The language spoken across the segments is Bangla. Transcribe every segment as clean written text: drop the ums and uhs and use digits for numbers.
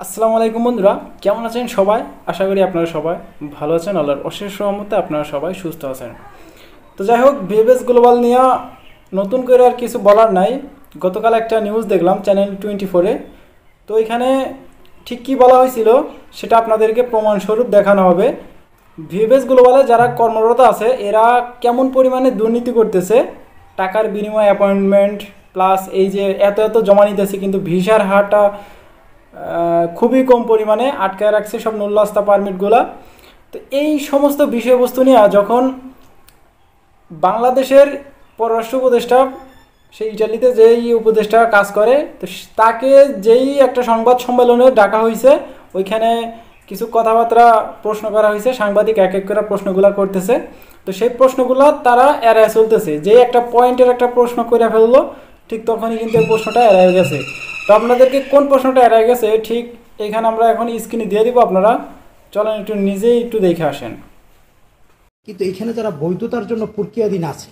আসসালামু আলাইকুম বন্ধুরা, কেমন আছেন সবাই? আশা করি আপনারা সবাই ভালো আছেন। আল্লাহর অশেষ রহমতে আপনারা সবাই সুস্থ আছেন। তো যাই হোক, ভিএফএস গ্লোবাল নিয়ে নতুন করে আর কিছু বলার নাই। গতকাল একটা নিউজ দেখলাম চ্যানেল 24-এ। তো এখানে ঠিক কী বলা হয়েছিল সেটা আপনাদেরকে প্রমাণস্বরূপ দেখানো হবে। ভিএফএস গ্লোবালে যারা কর্মরত আছে এরা কেমন পরিমাণে দুর্নীতি করতেছে, টাকার বিনিময়ে অ্যাপয়েন্টমেন্ট প্লাস এই যে এত এত জমা নিতেছে, কিন্তু ভিসার হারটা খুবই কম পরিমাণে আটকায় রাখছে সব নুল্লাস্তা পারমিটগুলা। তো এই সমস্ত বিষয়বস্তু নিয়ে যখন বাংলাদেশের পররাষ্ট্র উপদেষ্টা, সেই ইটালিতে যেই উপদেষ্টা কাজ করে, তো তাকে যেই একটা সংবাদ সম্মেলনে ডাকা হয়েছে, ওইখানে কিছু কথাবার্তা প্রশ্ন করা হয়েছে, সাংবাদিক এক এক করে প্রশ্নগুলো করতেছে। তো সেই প্রশ্নগুলো তারা এড়ায় চলতেছে। যে একটা পয়েন্টের একটা প্রশ্ন করে ফেললো, ঠিক তখনই কিন্তু এই প্রশ্নটা এড়ায় গেছে। তো আপনাদেরকে কোন প্রশ্নটা এড়ায় গেছে ঠিক এখানে আমরা এখন স্ক্রিনে দিয়ে দিব, আপনারা চলেন একটু নিজেই একটু দেখে আসেন। কিন্তু এখানে যারা বৈধতার জন্য প্রক্রিয়াধীন আছে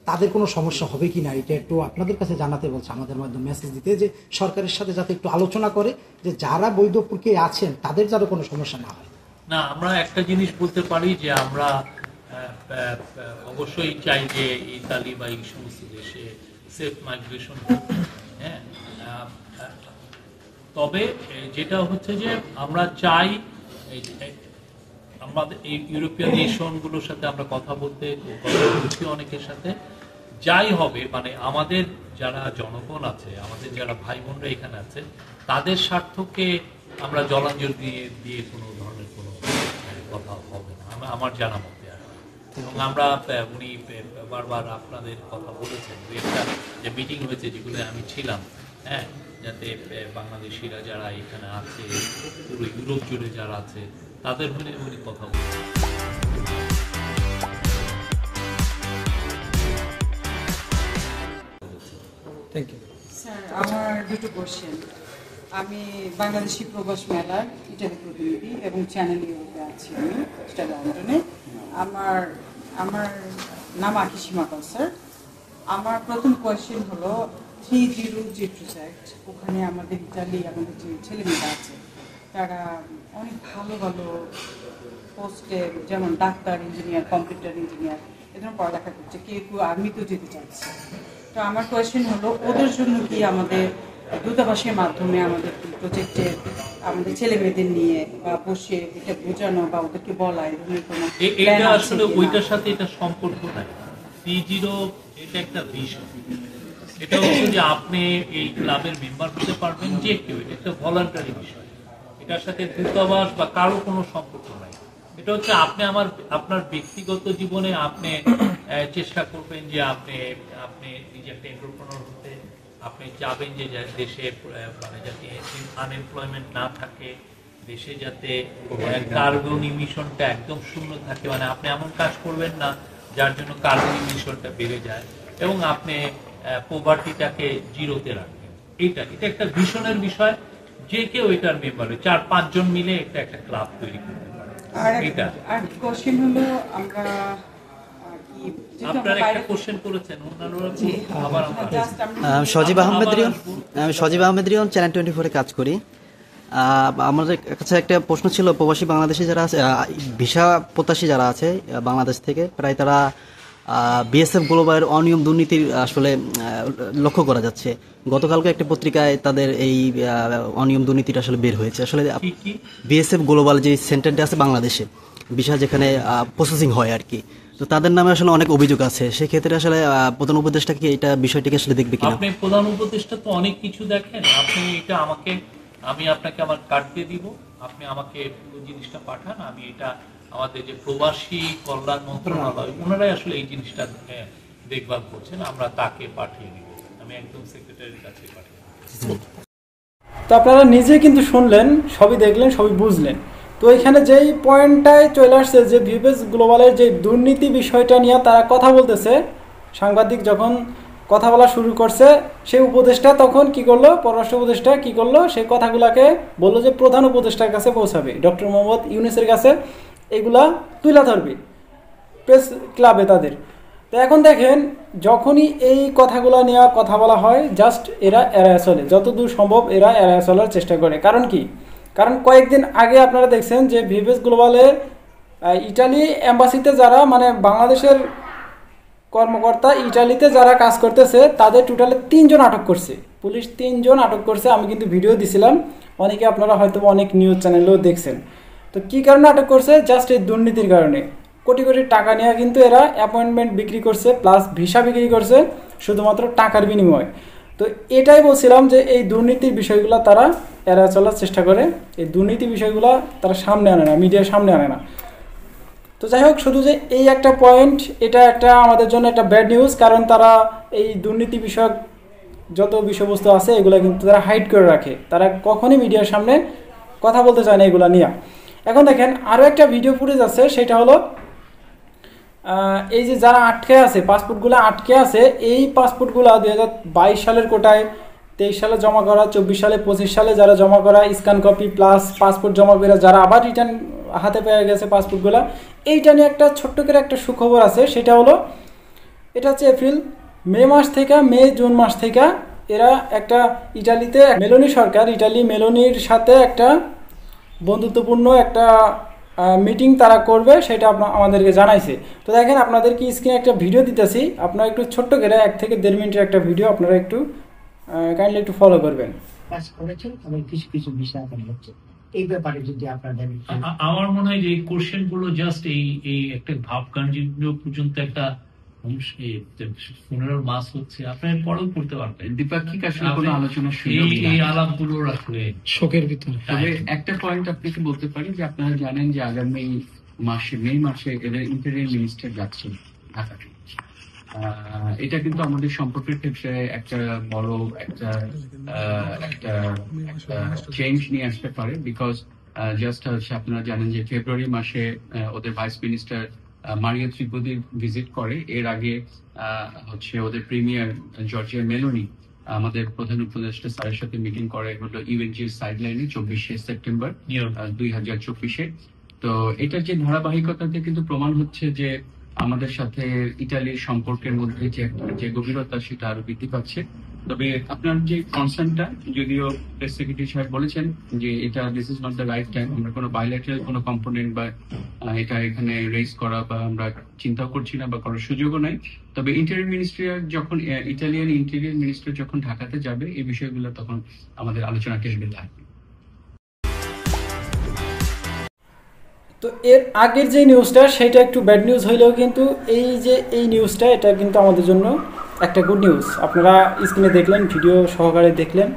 তাদের কোনো সমস্যা হবে কি না, এটা একটু আপনাদের কাছে জানাতে বলছে, আমাদের মাধ্যমে মেসেজ দিতে, যে সরকারের সাথে যাতে একটু আলোচনা করে যে যারা বৈধ প্রক্রিয়ায় আছেন তাদের যাতে কোনো সমস্যা না হয়। না, আমরা একটা জিনিস বলতে পারি যে আমরা অবশ্যই চাই যে ইতালি বা এই সমস্ত দেশে সেফ মাইগ্রেশন, হ্যাঁ। তবে যেটা হচ্ছে যে আমরা চাই আমাদের এই ইউরোপিয়ান নেশনগুলোর সাথে আমরা কথা বলছি অনেকের সাথে। যাই হবে, মানে আমাদের যারা জনগণ আছে, আমাদের যারা ভাই বোনরা এখানে আছে, তাদের স্বার্থকে আমরা জলাঞ্জলি দিয়ে কোনো ধরনের কোনো কথা হবে না, আমার জানা মতে আর। এবং আমরা উনি বারবার আপনাদের কথা বলেছেন, একটা যে মিটিং হয়েছে যেগুলো আমি ছিলাম, হ্যাঁ, যাতে বাংলাদেশিরা যারা এখানে আছে, পুরো ইউরোপ জুড়ে যারা আছে, তাদের হলে উনি কথা বলছেন। থ্যাংক ইউ স্যার, আমার দুটো কোশ্চেন। আমি বাংলাদেশি প্রবাস মেলার ইটালি প্রতিনিধি এবং চ্যানেল ইউরোপে আছি, আমি সেটা লন্ডনে। আমার আমার নাম আকিসীমা স্যার। আমার প্রথম কোয়েশ্চেন হলো 30G প্রজেক্ট, ওখানে আমাদের ইটালি আমাদের যে ছেলেমেয়েরা আছে তারা অনেক ভালো ভালো পোস্টে, যেমন ডাক্তার, ইঞ্জিনিয়ার, কম্পিউটার ইঞ্জিনিয়ার এ ধরনের পড়ালেখা করছে, কেউ কেউ আর্মিতেও যেতে চাচ্ছে। তো আমার কোয়েশ্চেন হলো, ওদের জন্য কি আমাদের দূতাবাসের মাধ্যমে আমাদের প্রজেক্টে আমাদের ছেলে মেয়েদের নিয়ে বা বসে এটা বোঝানো বা ওদেরকে বলা, এই ধরনের কোনো এটা আসলে ওইটার সাথে এটা সম্পর্ক নাই। 30 এটা একটা বিষয়, এটা হচ্ছে যে আপনি এই ক্লাবের মেম্বার হতে পারবেন যে কেউ, এটা একটা ভলান্টারি বিষয়, এটার সাথে দূতাবাস বা কারো কোনো সম্পর্ক নাই। এটা হচ্ছে আপনি আপনার ব্যক্তিগত জীবনে আপনি চেষ্টা করবেন যে আপনি নিজে একটা এন্টারপ্রেনার হতে, আপনি চাবেন যে দেশে মানে যাতে আনএমপ্লয়মেন্ট না থাকে, দেশে যাতে কার্বন ইমিশনটা একদম শূন্য থাকে, মানে আপনি এমন কাজ করবেন না যার জন্য কার্বন ইমিশনটা বেড়ে যায়, এবং আপনি পোভার্টিটাকে জিরোতে রাখবেন। এটা একটা ভিশনের বিষয়, যে কেউ এটার মেম্বার, 4-5 জন মিলে একটা ক্লাব তৈরি করতে পারে। আর কোশ্চেন হলো, আমরা আপনারা একটা কোশ্চেন করেছেন, আমি সজীব আহমেদ রিয়ন, চ্যানেল 24-এ কাজ করি। আমাদের কাছে একটা প্রশ্ন ছিল, প্রবাসী বাংলাদেশি যারা আছে, ভিসা প্রত্যাশী যারা আছে বাংলাদেশ থেকে, প্রায় তারা বিএসএফ গ্লোবালের অনিয়ম দুর্নীতির আসলে লক্ষ্য করা যাচ্ছে। গতকালকে একটা পত্রিকায় তাদের এই অনিয়ম দুর্নীতিটা আসলে বের হয়েছে। আসলে বিএসএফ গ্লোবাল যে সেন্টারটা আছে বাংলাদেশে, ভিসা যেখানে প্রসেসিং হয় আর কি, তো তাদের নামে আসলে অনেক অভিযোগ আছে। সেক্ষেত্রে আসলে প্রধান উপদেষ্টা কি এটা বিষয়টিকে আসলে দেখবে কিনা? আপনি প্রধান উপদেষ্টা তো অনেক কিছু দেখেন, আপনি এটা আমি আপনাকে আমার কার্ড দিয়ে দিব, আপনি আমাকে পুরো জিনিসটা পাঠান, আমি এটা আমাদের যে প্রবাসী কল্যাণ মন্ত্রণালয়, ওনারাই আসলে এই জিনিসটা দেখভাল করছেন, আমরা তাকে পাঠিয়ে দিব, আমি একদম সেক্রেটারির কাছে পাঠিয়ে দিব। তো আপনারা নিজে কিন্তু শুনলেন, সবই দেখলেন, সবই বুঝলেন। তো এখানে যেই পয়েন্টটায় চলে আসছে যে ভিএফএস গ্লোবালের যে দুর্নীতি বিষয়টা নিয়ে তারা কথা বলতেছে, সাংবাদিক যখন কথা বলা শুরু করছে, সেই উপদেষ্টা তখন কি করলো, পররাষ্ট্র উপদেষ্টা কি করলো, সেই কথাগুলোকে বললো যে প্রধান উপদেষ্টার কাছে পৌঁছাবে, ডক্টর মোহাম্মদ ইউনূসের কাছে এগুলা তুলে ধরবে প্রেস ক্লাবে তাদের। তো এখন দেখেন, যখনই এই কথাগুলো নিয়ে কথা বলা হয়, জাস্ট এরা এড়ায় চলে, যতদূর সম্ভব এরা এড়ায় চলার চেষ্টা করে। কারণ কি, কারণ কয়েকদিন আগে আপনারা দেখছেন যে ভিএফএস গ্লোবালের ইটালি এম্বাসিতে যারা মানে বাংলাদেশের কর্মকর্তা ইটালিতে যারা কাজ করতেছে তাদের টোটালে 3 জন আটক করছে, পুলিশ 3 জন আটক করছে। আমি কিন্তু ভিডিও দিছিলাম, অনেকে আপনারা হয়তো অনেক নিউজ চ্যানেলেও দেখছেন। তো কী কারণে আটক করছে? জাস্ট এই দুর্নীতির কারণে। কোটি কোটি টাকা নিয়ে কিন্তু এরা অ্যাপয়েন্টমেন্ট বিক্রি করছে, প্লাস ভিসা বিক্রি করছে শুধুমাত্র টাকার বিনিময়ে। তো এটাই বলছিলাম যে এই দুর্নীতির বিষয়গুলো তারা এড়ায় চলার চেষ্টা করে, এই দুর্নীতি বিষয়গুলো তারা সামনে আনে না, মিডিয়ার সামনে আনে না। তো যাই হোক, শুধু যে এই একটা পয়েন্ট, এটা একটা আমাদের জন্য একটা ব্যাড নিউজ, কারণ তারা এই দুর্নীতি বিষয়ক যত বিষয়বস্তু আছে এগুলো কিন্তু তারা হাইড করে রাখে, তারা কখনই মিডিয়ার সামনে কথা বলতে চায় না এগুলো নিয়ে। এখন দেখেন আরও একটা ভিডিও ফুটেজ আছে, সেটা হলো এই যে যারা আটকে আছে, পাসপোর্টগুলো আটকে আছে, এই পাসপোর্টগুলো 2022 সালের কোটায় 23 সালে জমা করা, 24 সালে 25 সালে যারা জমা করা স্ক্যান কপি প্লাস পাসপোর্ট জমা করে যারা আবার রিটার্ন হাতে পেয়ে গেছে পাসপোর্টগুলো, এইটা নিয়ে একটা ছোট্ট করে একটা সুখবর আছে। সেটা হলো এটা হচ্ছে মে মাস থেকে, জুন মাস থেকে এরা একটা ইটালিতে মেলোনি সরকার, ইটালি মেলোনির সাথে একটা বন্ধুত্বপূর্ণ একটা মিটিং তারা করবে, সেটা আমাদেরকে জানাইছে। তো দেখেন আপনাদেরকে স্ক্রিনে একটা ভিডিও দিতেছি, আপনারা একটু ছোট্ট করে 1 থেকে 1.5 মিনিটের একটা ভিডিও, আপনারা একটু কাইন্ডলি একটু ফলো করবেন। কাজ করেছেন এবং কিছু কিছু বিষয় এখন হচ্ছে, এই ব্যাপারে যদি আপনাদের আমার মনে হয় যে এই কোশ্চেন গুলো জাস্ট এই একটা ভাব কাঞ্জিন্য পর্যন্ত একটা 15 মাস হচ্ছে, আপনার পরেও করতে পারবেন। দ্বিপাক্ষিক আসলে কোনো আলোচনার সুযোগ নেই। এই আলাপগুলো রাখলে শোকের ভিতরে। তবে একটা পয়েন্ট আপনাকে বলতে পারি যে আপনারা জানেন যে আগামী মে মাসে এদের ইন্টেরিয়র মিনিস্টার যাচ্ছেন ঢাকাতে। এটা কিন্তু আমাদের সম্পর্কের ক্ষেত্রে একটা বড় একটা চেঞ্জ নিয়ে আসতে পারে, বিকজ জাস্ট হচ্ছে আপনারা জানেন যে ফেব্রুয়ারি মাসে ওদের ভাইস মিনিস্টার মারিয়া ত্রিপদি ভিজিট করে। এর আগে হচ্ছে ওদের প্রিমিয়ার জর্জিয়া মেলোনি আমাদের প্রধান উপদেষ্টা স্যারের সাথে মিটিং করে হলো ইউএনজির সাইডলাইনে 24শে সেপ্টেম্বর 2024-এ। তো এটার যে ধারাবাহিকতাতে কিন্তু প্রমাণ হচ্ছে যে আমাদের সাথে ইতালির সম্পর্কের মধ্যে যে গভীরতা সেটা আরো বৃদ্ধি পাচ্ছে। তবে আপনার যে কনসার্নটা, যদিও প্রেস সেক্রেটারি সাহেব বলেছেন যে এটা this is not the right time, আমরা কোনো বাইলেটারাল কোনো কম্পোনেন্ট বা এটা এখানে রেজ করা বা আমরা চিন্তাও করছি না বা করার সুযোগও নাই। তবে ইন্টেরিয়র মিনিস্ট্রি যখন ইটালিয়ান ইন্টেরিয়র মিনিস্টার যখন ঢাকাতে যাবে এই বিষয়গুলো তখন আমাদের আলোচনা টেবিলে থাকবে। তো এর আগের যে নিউজটা সেটা একটু ব্যাড নিউজ হইলেও কিন্তু এই নিউজটা এটা কিন্তু আমাদের জন্য একটা গুড নিউজ। আপনারা স্ক্রিনে দেখলেন, ভিডিও সহকারে দেখলেন।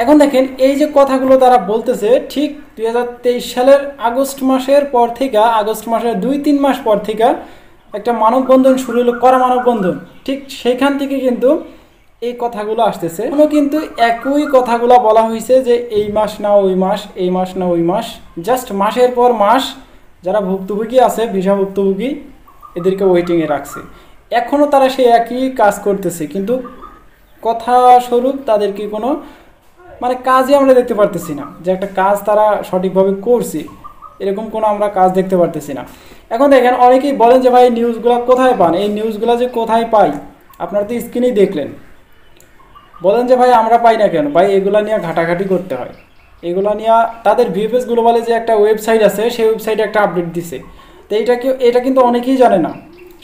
এখন দেখেন এই যে কথাগুলো তারা বলতেছে, ঠিক 2023 সালের আগস্ট মাসের পর থেকে, আগস্ট মাসের 2-3 মাস পর থেকে একটা মানববন্ধন শুরু হলো, কড়া মানববন্ধন। ঠিক সেইখান থেকে কিন্তু এই কথাগুলো আসতেছে। এখনো কিন্তু একই কথাগুলো বলা হয়েছে যে এই মাস না ওই মাস, এই মাস না ওই মাস, জাস্ট মাসের পর মাস যারা ভুক্তভোগী আছে, ভিসা ভুক্তভোগী, এদেরকে ওয়েটিংয়ে রাখছে। এখনও তারা সেই একই কাজ করতেছে, কিন্তু কথা স্বরূপ তাদেরকে কোনো মানে কাজই আমরা দেখতে পারতেছি না যে একটা কাজ তারা সঠিকভাবে করছে, এরকম কোনো আমরা কাজ দেখতে পারতেছি না। এখন দেখেন অনেকেই বলেন যে ভাই নিউজগুলো কোথায় পান, এই নিউজগুলো যে কোথায় পাই আপনারা তো স্ক্রিনেই দেখলেন। বলেন যে ভাই আমরা পাই না কেন, ভাই এগুলো নিয়ে ঘাটাঘাটি করতে হয়। এগুলো নিয়ে তাদের ভিএফএস গ্লোবালে যে একটা ওয়েবসাইট আছে, সেই ওয়েবসাইটে একটা আপডেট দিছে। তো এটা কিন্তু অনেকেই জানে না।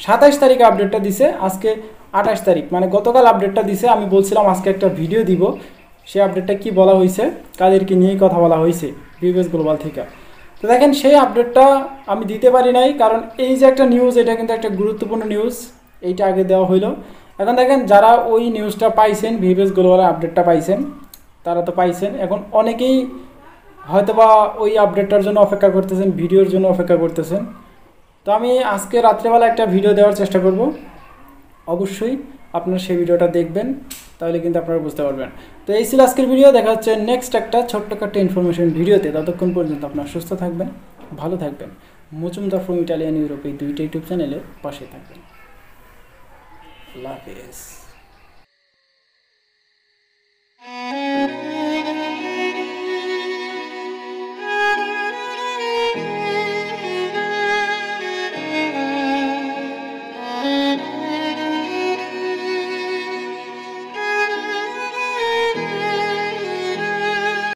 27 তারিখে আপডেটটা দিছে, আজকে 28 তারিখ, মানে গতকাল আপডেটটা দিছে। আমি বলছিলাম আজকে একটা ভিডিও দিব, সেই আপডেটটা কি বলা হয়েছে, কাদেরকে নিয়েই কথা বলা হয়েছে ভিএফএস গ্লোবাল থেকে। তো দেখেন সেই আপডেটটা আমি দিতে পারি নাই, কারণ এই যে একটা নিউজ, এটা কিন্তু একটা গুরুত্বপূর্ণ নিউজ, এইটা আগে দেওয়া হইলো। এখন দেখেন যারা ওই নিউজটা পাইছেন, ভিএফএস গ্লোবালের আপডেটটা পাইছেন, তারা তো পাইছেন। এখন অনেকেই হয়তোবা ওই আপডেটটার জন্য অপেক্ষা করতেছেন, ভিডিওর জন্য অপেক্ষা করতেছেন। তো আমি আজকে রাত্রেবেলা একটা ভিডিও দেওয়ার চেষ্টা করব, অবশ্যই আপনারা সেই ভিডিওটা দেখবেন, তাহলে কিন্তু আপনারা বুঝতে পারবেন। তো এই ছিল আজকের ভিডিও, দেখা হচ্ছে নেক্সট একটা ছোট্ট একটা ইনফরমেশন ভিডিওতে। ততক্ষণ পর্যন্ত আপনারা সুস্থ থাকবেন, ভালো থাকবেন। মজুমদার ফ্রম ইটালিয়ান ইউরোপ এই 2টা ইউটিউব চ্যানেলের পাশে থাকবেন। আল্লাহ হাফেজ।